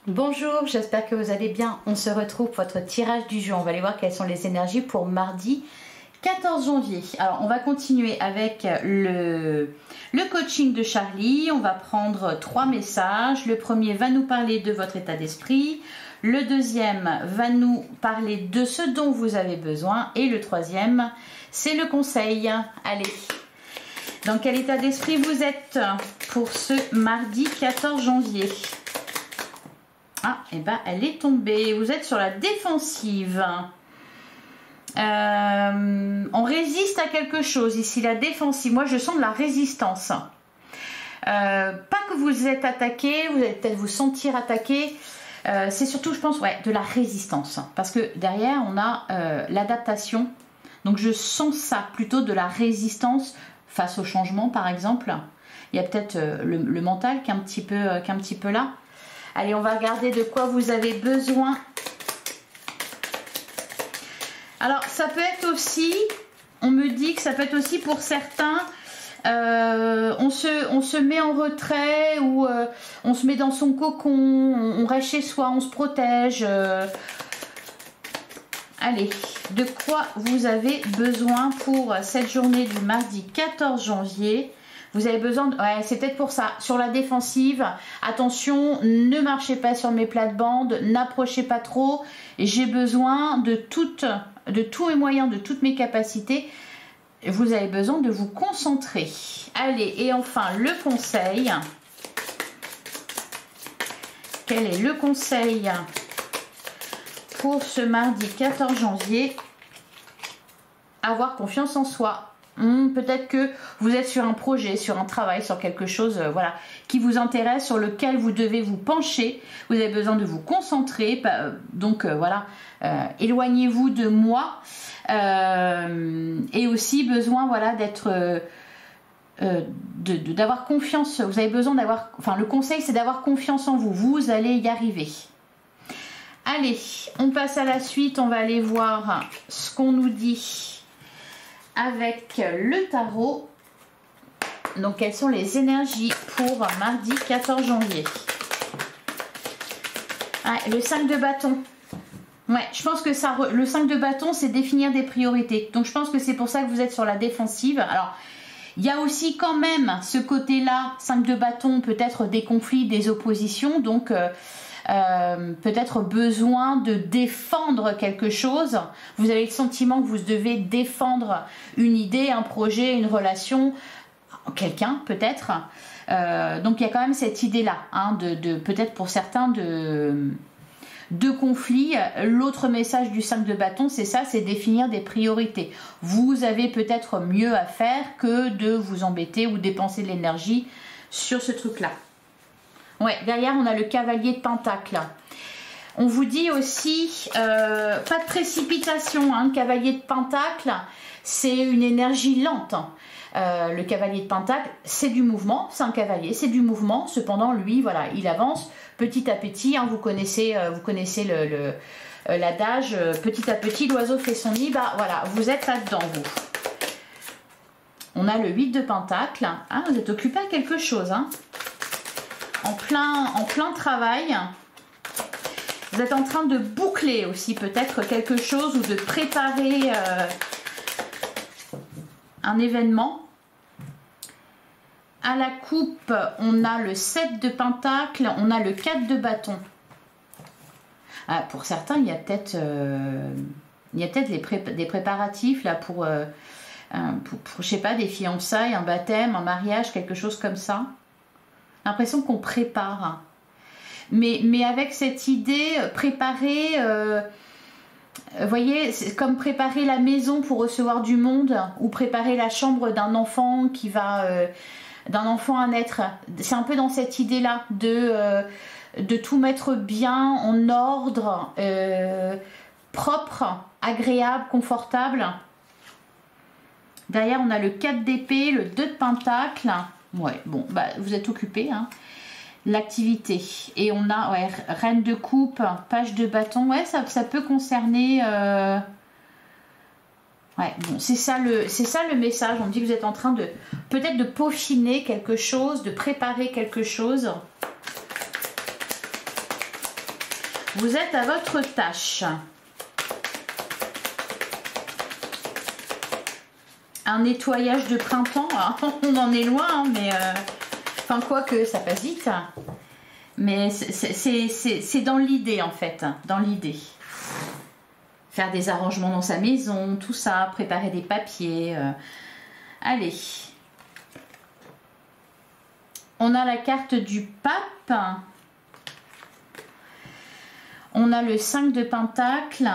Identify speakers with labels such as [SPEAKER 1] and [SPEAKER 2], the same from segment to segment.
[SPEAKER 1] Bonjour, j'espère que vous allez bien. On se retrouve pour votre tirage du jour. On va aller voir quelles sont les énergies pour mardi 14 janvier. Alors, on va continuer avec le coaching de Charlie. On va prendre 3 messages. Le premier va nous parler de votre état d'esprit. Le deuxième va nous parler de ce dont vous avez besoin. Et le troisième, c'est le conseil. Allez, dans quel état d'esprit vous êtes pour ce mardi 14 janvier? Ah, et ben elle est tombée. Vous êtes sur la défensive. On résiste à quelque chose. Ici, la défensive. Moi, je sens de la résistance. Pas que vous êtes attaqué, vous allez peut-être vous sentir attaqué. C'est surtout, je pense, ouais, de la résistance. Parce que derrière, on a l'adaptation. Donc, je sens ça, plutôt de la résistance face au changement, par exemple. Il y a peut-être le mental qui est un petit peu là. Allez, on va regarder de quoi vous avez besoin. Alors, ça peut être aussi, on me dit que ça peut être aussi pour certains, on se met en retrait ou on se met dans son cocon, on reste chez soi, on se protège. Allez, de quoi vous avez besoin pour cette journée du mardi 14 janvier ? Vous avez besoin de... Ouais, c'est peut-être pour ça. Sur la défensive, attention, ne marchez pas sur mes plates-bandes, n'approchez pas trop. J'ai besoin de tous mes moyens, de toutes mes capacités. Vous avez besoin de vous concentrer. Allez, et enfin, le conseil. Quel est le conseil pour ce mardi 14 janvier? Avoir confiance en soi. Peut-être que vous êtes sur un projet, sur un travail, sur quelque chose voilà, qui vous intéresse, sur lequel vous devez vous pencher. Vous avez besoin de vous concentrer. Donc voilà, éloignez-vous de moi. Et aussi besoin voilà, d'avoir confiance. Vous avez besoin d'avoir... Enfin, le conseil, c'est d'avoir confiance en vous. Vous allez y arriver. Allez, on passe à la suite. On va aller voir ce qu'on nous dit avec le tarot. Donc, quelles sont les énergies pour mardi 14 janvier? Ah, le 5 de bâton. Ouais, je pense que ça, le 5 de bâton, c'est définir des priorités. Donc, je pense que c'est pour ça que vous êtes sur la défensive. Alors, il y a aussi quand même ce côté-là, 5 de bâton, peut-être des conflits, des oppositions. Donc, peut-être besoin de défendre quelque chose. Vous avez le sentiment que vous devez défendre une idée, un projet, une relation, quelqu'un peut-être. Donc il y a quand même cette idée-là, hein, de peut-être pour certains de conflits. L'autre message du 5 de bâton, c'est ça, c'est définir des priorités. Vous avez peut-être mieux à faire que de vous embêter ou dépenser de l'énergie sur ce truc-là. Ouais, derrière, on a le cavalier de pentacle. On vous dit aussi, pas de précipitation. Hein, le cavalier de pentacle, c'est une énergie lente. Le cavalier de pentacle, c'est du mouvement. C'est un cavalier, c'est du mouvement. Cependant, lui, voilà, il avance petit à petit. Hein, vous connaissez l'adage, petit à petit, l'oiseau fait son nid. Bah, voilà, vous êtes là-dedans, vous. On a le 8 de pentacle. Ah, vous êtes occupé à quelque chose, hein. En plein travail. Vous êtes en train de boucler aussi peut-être quelque chose ou de préparer un événement. À la coupe, on a le 7 de pentacle, on a le 4 de bâton. Ah, pour certains, il y a peut-être des préparatifs là pour je sais pas, des fiançailles, un baptême, un mariage, quelque chose comme ça. L'impression qu'on prépare. Mais avec cette idée, préparer, vous voyez, c'est comme préparer la maison pour recevoir du monde ou préparer la chambre d'un enfant qui va, d'un enfant à naître. C'est un peu dans cette idée-là de tout mettre bien, en ordre, propre, agréable, confortable. Derrière, on a le 4 d'épée, le 2 de pentacle. Ouais, bon, bah, vous êtes occupé, hein. L'activité. Et on a, ouais, reine de coupe, page de bâton. Ouais, ça peut concerner... Ouais, bon, c'est ça le message. On me dit que vous êtes en train de, peut-être de peaufiner quelque chose, de préparer quelque chose. vous êtes à votre tâche. Un nettoyage de printemps, alors, on en est loin, hein, mais enfin quoi que ça passe vite. Mais c'est dans l'idée en fait, dans l'idée. Faire des arrangements dans sa maison, tout ça, préparer des papiers. Allez. On a la carte du pape. On a le 5 de Pentacle.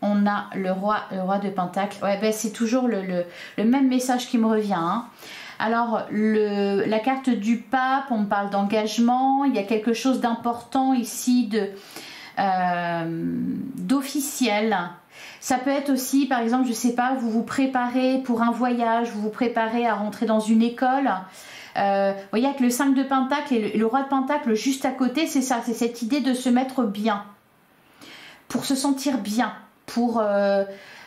[SPEAKER 1] On a le roi de Pentacle. Ouais, ben c'est toujours le même message qui me revient. Hein. Alors, la carte du pape, on me parle d'engagement. Il y a quelque chose d'important ici, d'officiel. Ça peut être aussi, par exemple, je sais pas, vous vous préparez pour un voyage, vous vous préparez à rentrer dans une école. Vous voyez, avec le 5 de Pentacle et le roi de Pentacle juste à côté, c'est ça, c'est cette idée de se mettre bien. Pour se sentir bien. Pour,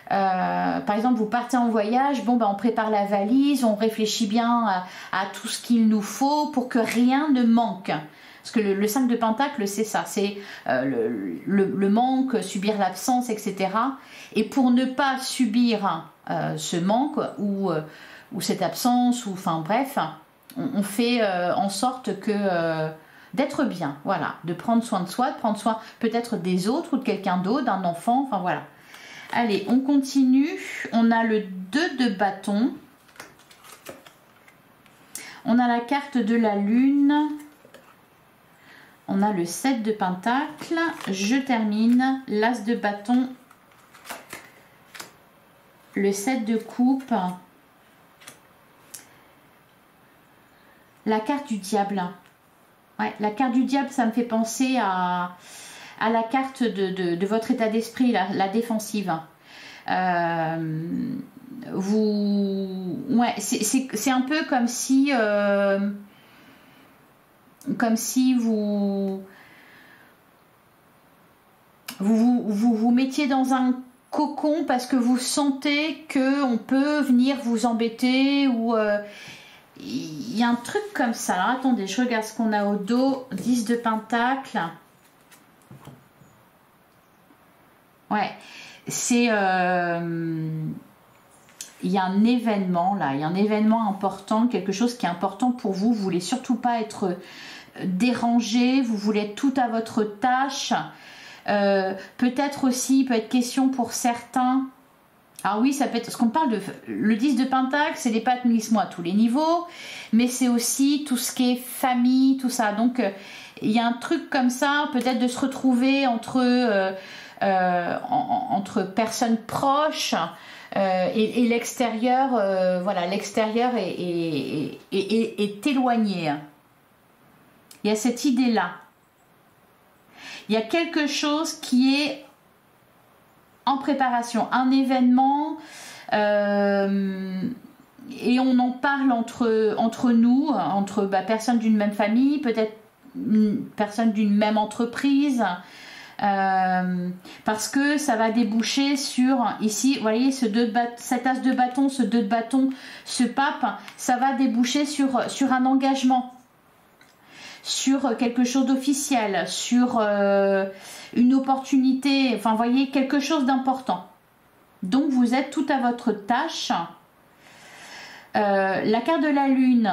[SPEAKER 1] par exemple, vous partez en voyage, bon, ben, on prépare la valise, on réfléchit bien à tout ce qu'il nous faut pour que rien ne manque. Parce que le 5 de Pentacle, c'est ça, c'est le manque, subir l'absence, etc. Et pour ne pas subir ce manque ou cette absence, ou enfin bref, on fait en sorte que d'être bien, voilà, de prendre soin de soi, de prendre soin peut-être des autres ou de quelqu'un d'autre, d'un enfant, enfin voilà. Allez, on continue. On a le 2 de bâton. On a la carte de la lune. On a le 7 de pentacle. Je termine. L'as de bâton. Le 7 de coupe. La carte du diable. Ouais, la carte du diable, ça me fait penser à la carte de votre état d'esprit, la défensive. Ouais, c'est un peu comme si vous mettiez dans un cocon parce que vous sentez qu'on peut venir vous embêter ou il y a un truc comme ça. Alors, attendez, je regarde ce qu'on a au dos. 10 de pentacle. Ouais, c'est... il y a un événement là, il y a un événement important, quelque chose qui est important pour vous. Vous voulez surtout pas être dérangé, vous voulez être tout à votre tâche. Peut-être aussi, peut être question pour certains... Alors oui, ça peut être, parce qu'on parle de le 10 de pentacle, c'est l'épanouissement à tous les niveaux, mais c'est aussi tout ce qui est famille, tout ça. Donc il y a un truc comme ça, peut-être de se retrouver entre personnes proches et l'extérieur. Voilà, l'extérieur est éloigné. Il y a cette idée-là. Il y a quelque chose qui est en préparation, un événement, et on en parle entre nous, entre personnes d'une même famille, peut-être personnes d'une même entreprise, parce que ça va déboucher sur, ici, vous voyez, cet as de bâton, ce 2 de bâton, ce pape, ça va déboucher sur un engagement, sur quelque chose d'officiel, sur une opportunité, enfin, vous voyez, quelque chose d'important. Donc, vous êtes tout à votre tâche. La carte de la lune,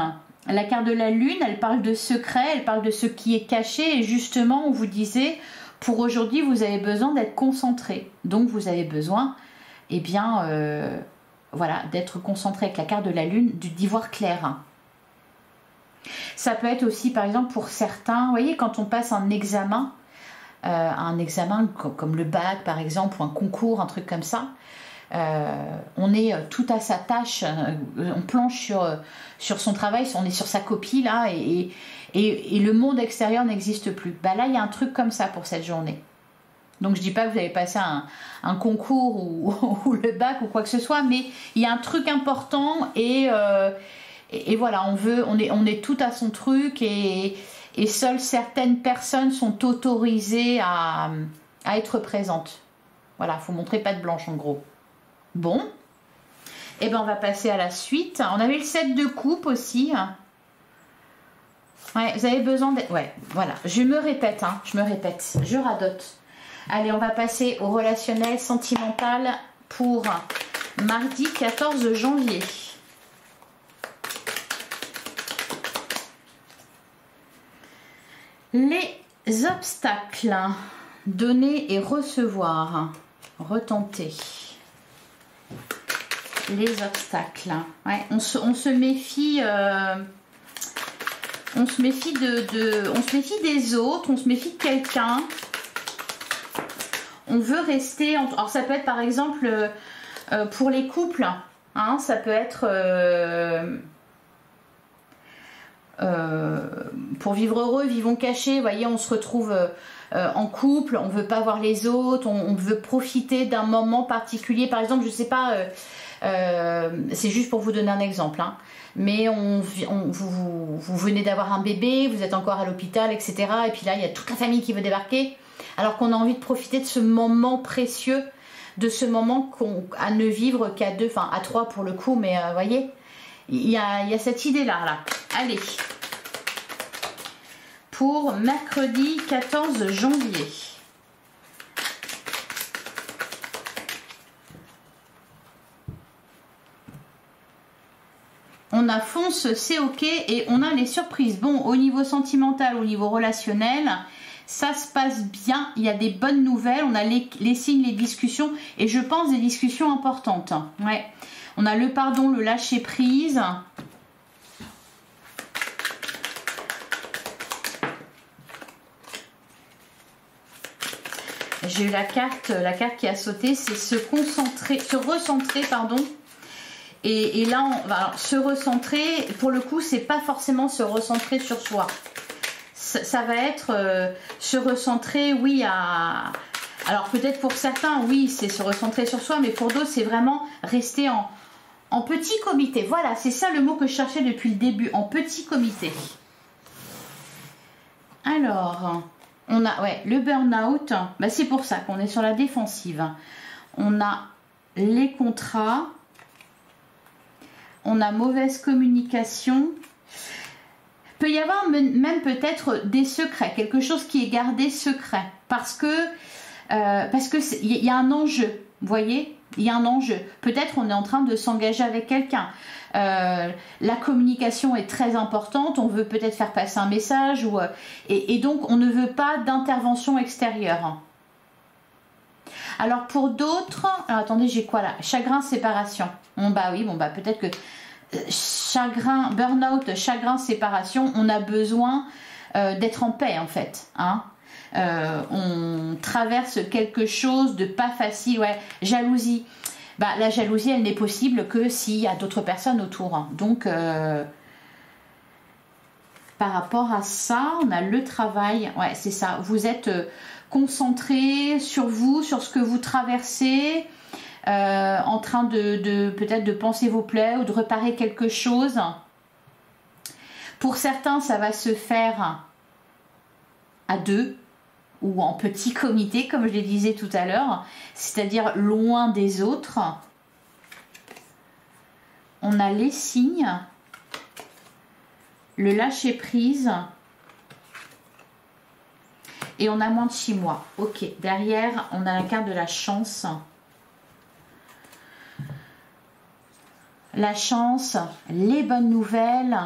[SPEAKER 1] elle parle de secret, elle parle de ce qui est caché, et justement, on vous disait, pour aujourd'hui, vous avez besoin d'être concentré. Donc, vous avez besoin, eh bien, voilà, d'être concentré avec la carte de la lune, d'y voir clair. Ça peut être aussi, par exemple, pour certains, vous voyez, quand on passe un examen comme le bac, par exemple, ou un concours, un truc comme ça, on est tout à sa tâche, on planche sur son travail, on est sur sa copie, là, et le monde extérieur n'existe plus. Bah là, il y a un truc comme ça pour cette journée. Donc, je dis pas que vous avez passé un concours ou le bac ou quoi que ce soit, mais il y a un truc important et voilà, on est tout à son truc et seules certaines personnes sont autorisées à être présentes. Voilà, il faut montrer patte blanche en gros. Bon, et ben on va passer à la suite. On avait le 7 de coupe aussi. Ouais, vous avez besoin d'être... Ouais, voilà. Je me répète, hein, je me répète. Je radote. Allez, on va passer au relationnel sentimental pour mardi 14 janvier. Les obstacles. Donner et recevoir. Retenter. Les obstacles. Ouais, on se méfie... on se méfie on se méfie des autres, on se méfie de quelqu'un. On veut rester... Alors ça peut être par exemple pour les couples. Hein, ça peut être... pour vivre heureux, vivons cachés. Vous voyez, on se retrouve en couple, on veut pas voir les autres, on veut profiter d'un moment particulier. Par exemple, je sais pas, c'est juste pour vous donner un exemple, hein, mais vous venez d'avoir un bébé, vous êtes encore à l'hôpital, etc. Et puis là, il y a toute la famille qui veut débarquer, alors qu'on a envie de profiter de ce moment précieux, de ce moment à ne vivre qu'à deux, enfin à trois pour le coup, mais vous voyez, il y a cette idée-là, là. Allez, pour mercredi 14 janvier. On a fonce, c'est ok, et on a les surprises. Bon, au niveau sentimental, au niveau relationnel, ça se passe bien, il y a des bonnes nouvelles, on a les signes, les discussions, et je pense des discussions importantes. Ouais. On a le pardon, le lâcher prise. J'ai eu la carte qui a sauté, c'est se recentrer, pardon. Et là, on va se recentrer, pour le coup, c'est pas forcément se recentrer sur soi. Ça va être se recentrer, oui, alors peut-être pour certains, oui, c'est se recentrer sur soi, mais pour d'autres, c'est vraiment rester en petit comité. Voilà, c'est ça le mot que je cherchais depuis le début, en petit comité. Alors... on a le burn-out, bah c'est pour ça qu'on est sur la défensive. On a les contrats, on a mauvaise communication. Peut y avoir même peut-être des secrets, quelque chose qui est gardé secret. Parce que il y a un enjeu, vous voyez, il y a un enjeu. Peut-être on est en train de s'engager avec quelqu'un. La communication est très importante, on veut peut-être faire passer un message et donc on ne veut pas d'intervention extérieure. Alors pour d'autres, attendez, j'ai quoi là? Chagrin, séparation. Bon bah oui, bon bah peut-être que chagrin, burn-out, chagrin, séparation, on a besoin d'être en paix en fait, hein. On traverse quelque chose de pas facile, ouais, jalousie. Bah, la jalousie, elle n'est possible que s'il y a d'autres personnes autour. Donc, par rapport à ça, on a le travail. Ouais, c'est ça. Vous êtes concentré sur vous, sur ce que vous traversez, en train peut-être de penser vos plaies ou de réparer quelque chose. Pour certains, ça va se faire à deux ou en petit comité, comme je le disais tout à l'heure, c'est-à-dire loin des autres. On a les signes, le lâcher prise, et on a moins de 6 mois. Ok, derrière, on a la carte de la chance. La chance, les bonnes nouvelles,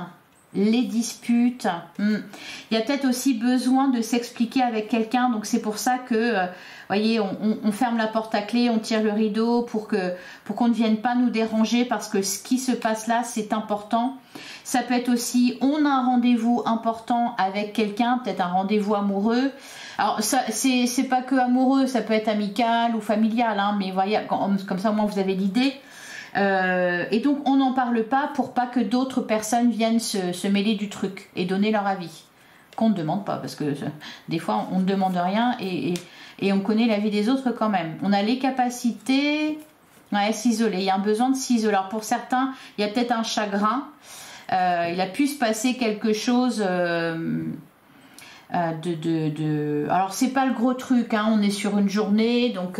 [SPEAKER 1] les disputes. Il y a peut-être aussi besoin de s'expliquer avec quelqu'un, donc c'est pour ça que voyez, on ferme la porte à clé, on tire le rideau pour qu'on ne vienne pas nous déranger, parce que ce qui se passe là, c'est important. Ça peut être aussi, on a un rendez-vous important avec quelqu'un, peut-être un rendez-vous amoureux. Alors c'est pas que amoureux, ça peut être amical ou familial, hein, mais voyez, comme ça au moins vous avez l'idée. Et donc on n'en parle pas pour pas que d'autres personnes viennent se mêler du truc et donner leur avis, qu'on ne demande pas, parce que des fois on ne demande rien et on connaît la vie des autres quand même. On a les capacités, ouais, s'isoler, il y a un besoin de s'isoler. Alors pour certains, il y a peut-être un chagrin, il a pu se passer quelque chose alors c'est pas le gros truc, hein, on est sur une journée, donc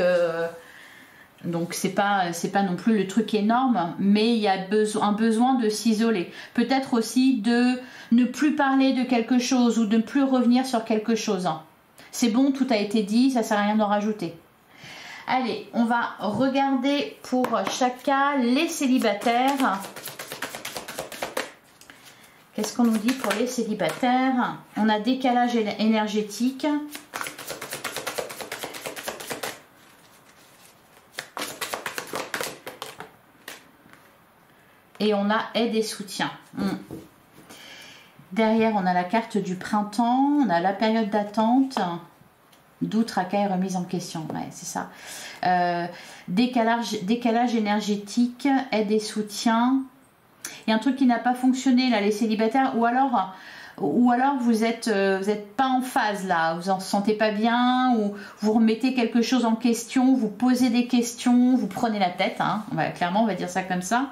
[SPEAKER 1] Donc c'est pas non plus le truc énorme, mais il y a un besoin de s'isoler. Peut-être aussi de ne plus parler de quelque chose ou de ne plus revenir sur quelque chose. C'est bon, tout a été dit, ça sert à rien d'en rajouter. Allez, on va regarder pour chaque cas les célibataires. Qu'est-ce qu'on nous dit pour les célibataires? On a décalage énergétique. Et on a aide et soutien. Derrière, on a la carte du printemps. On a la période d'attente. Doute, tracas et remise en question. Ouais, c'est ça. Décalage énergétique, aide et soutien. Il y a un truc qui n'a pas fonctionné là, les célibataires. Ou alors vous êtes pas en phase là. Vous en sentez pas bien. Ou vous remettez quelque chose en question. Vous posez des questions. Vous prenez la tête. Hein. Clairement, on va dire ça comme ça.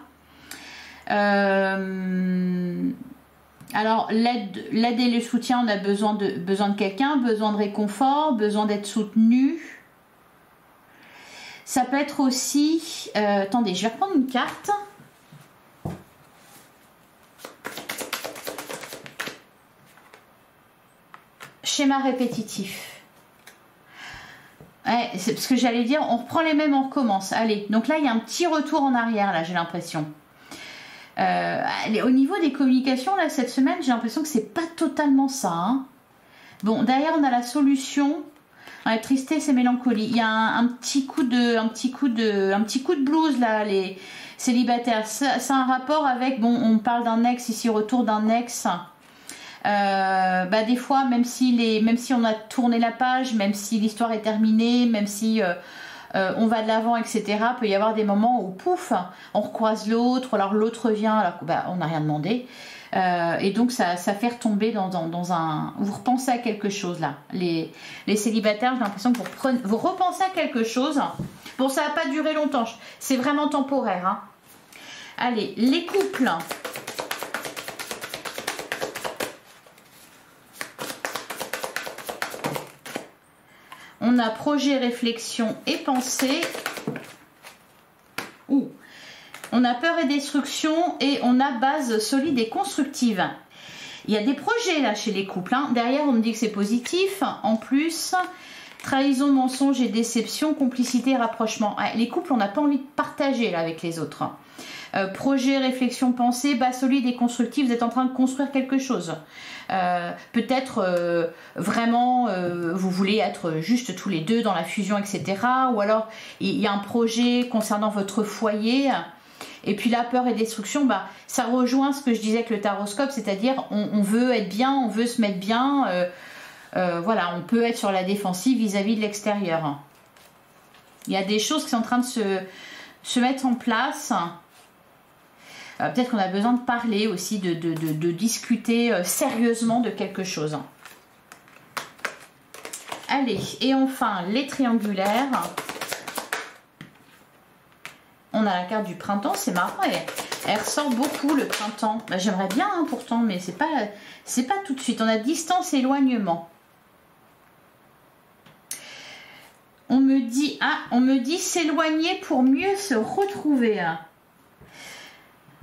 [SPEAKER 1] Alors l'aide et le soutien, on a besoin de quelqu'un, besoin de réconfort, besoin d'être soutenu. Ça peut être aussi attendez, je vais reprendre une carte. Schéma répétitif. Ouais, c'est ce que j'allais dire, on reprend les mêmes, on recommence. Allez, donc là il y a un petit retour en arrière là, j'ai l'impression. Au niveau des communications, là, cette semaine, j'ai l'impression que c'est pas totalement ça. Hein. Bon, derrière, on a la solution. Ouais, tristesse et mélancolie. Il y a un petit coup de blues, là, les célibataires. C'est un rapport avec, bon, on parle d'un ex, ici, retour d'un ex. Des fois, même si on a tourné la page, même si l'histoire est terminée, même si... on va de l'avant, etc. Il peut y avoir des moments où, pouf, on recroise l'autre, alors l'autre revient, alors on n'a rien demandé. Et donc, ça fait retomber dans un... Vous repensez à quelque chose, là. Les célibataires, j'ai l'impression que vous repensez à quelque chose. Bon, ça va pas durer longtemps. C'est vraiment temporaire. Hein. Allez, les couples. On a projet, réflexion et pensée. On a peur et destruction et on a base solide et constructive. Il y a des projets là chez les couples. Hein. Derrière, on me dit que c'est positif. En plus, trahison, mensonge et déception, complicité et rapprochement. Les couples, on n'a pas envie de partager là avec les autres. Projet, réflexion, pensée, base solide et constructive. Vous êtes en train de construire quelque chose. Peut-être vraiment vous voulez être juste tous les deux dans la fusion, etc. Ou alors il y a un projet concernant votre foyer. Et puis la peur et destruction, ça rejoint ce que je disais avec le taroscope, c'est-à-dire on veut être bien, on veut se mettre bien. Voilà, on peut être sur la défensive vis-à-vis de l'extérieur. Il y a des choses qui sont en train de se mettre en place. Peut-être qu'on a besoin de parler aussi, de discuter sérieusement de quelque chose. Allez, et enfin, les triangulaires. On a la carte du printemps, c'est marrant, elle ressort beaucoup le printemps. J'aimerais bien hein, pourtant, mais c'est pas tout de suite. On a distance et éloignement. On me dit s'éloigner pour mieux se retrouver.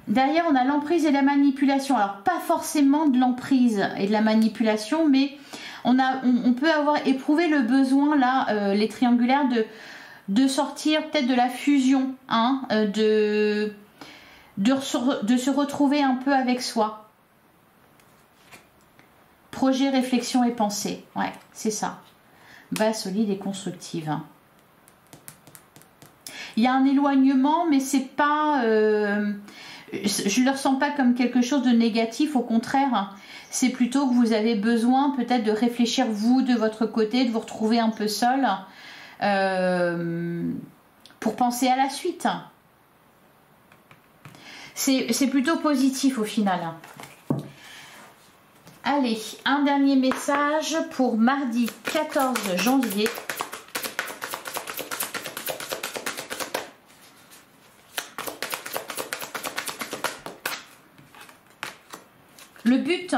[SPEAKER 1] Derrière, on a l'emprise et la manipulation. Alors, pas forcément de l'emprise et de la manipulation, mais on peut avoir éprouvé le besoin, là, les triangulaires, de sortir peut-être de la fusion, hein, de se retrouver un peu avec soi. Projet, réflexion et pensée. Ouais, c'est ça. Base solide et constructive. Il y a un éloignement, mais c'est pas... je ne le ressens pas comme quelque chose de négatif, au contraire, c'est plutôt que vous avez besoin peut-être de réfléchir vous de votre côté, de vous retrouver un peu seul pour penser à la suite. C'est plutôt positif au final. Allez, un dernier message pour mardi 14 janvier. Le but,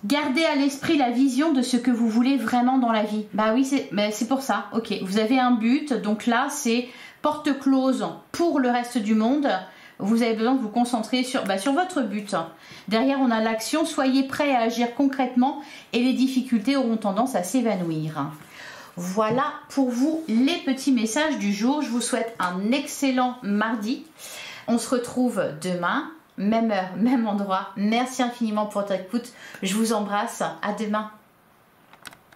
[SPEAKER 1] gardez à l'esprit la vision de ce que vous voulez vraiment dans la vie. Bah oui, c'est pour ça. Ok, vous avez un but, donc là, c'est porte close pour le reste du monde. Vous avez besoin de vous concentrer sur votre but. Derrière, on a l'action. Soyez prêts à agir concrètement et les difficultés auront tendance à s'évanouir. Voilà pour vous les petits messages du jour. Je vous souhaite un excellent mardi. On se retrouve demain, même heure, même endroit. Merci infiniment pour votre écoute. Je vous embrasse. À demain.